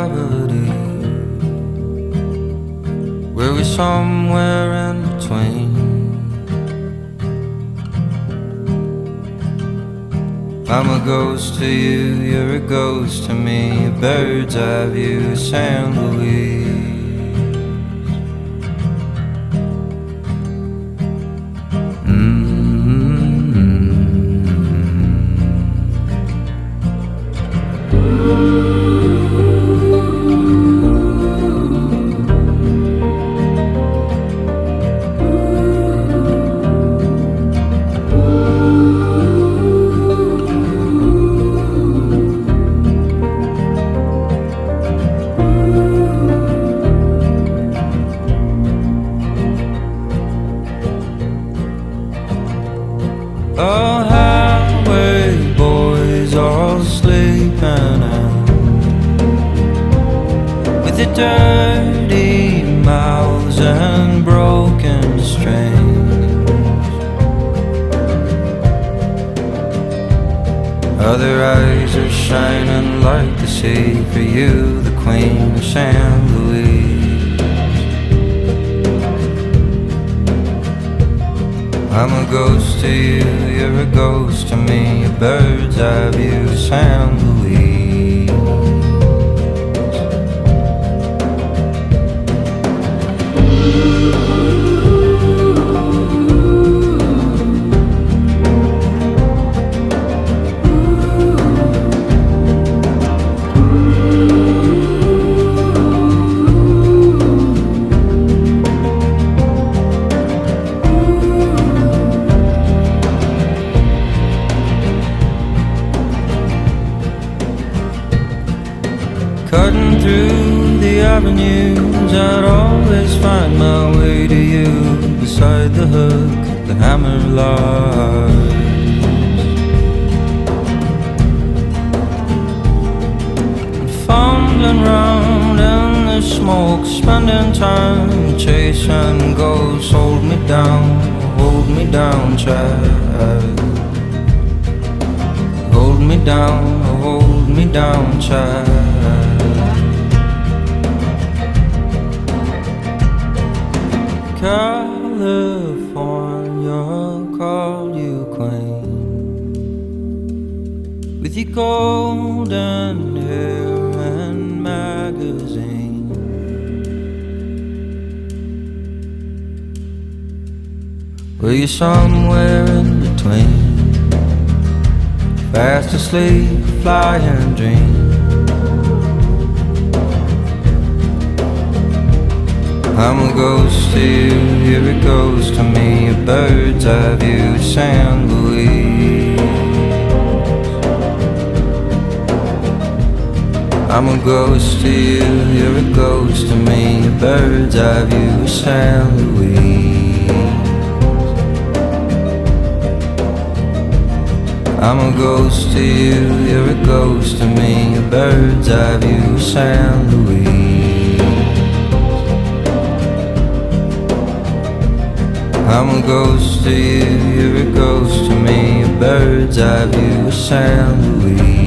gravity. Were we somewhere in between? I'm a ghost to you, you're a ghost to me, a bird's eye view, San Luis. Oh, highway boys all sleeping out with their dirty mouths and broken strings. Other eyes are shining like the sea for you, the queen of San Luis. I'm a ghost to you, you're a ghost to me, a bird's eye view, San Luis. Cutting through the avenues, I'd always find my way to you. Beside the hook, the hammer lies. And fumbling round in the smoke, spending time chasing ghosts. Hold me down, child. Hold me down, child. California called you queen, with your golden hair and magazine. Were you somewhere in between? Fast asleep, flying dream. I'm a ghost to you, you're a ghost to me, a bird's eye view, San Luis. I'm a ghost to you, you're a ghost to me, a bird's eye view, San Luis. I'm a ghost to you, you're a ghost to me, a bird's eye view, San Luis. I'm a ghost to you, you're a ghost to me, a bird's eye view, San Luis.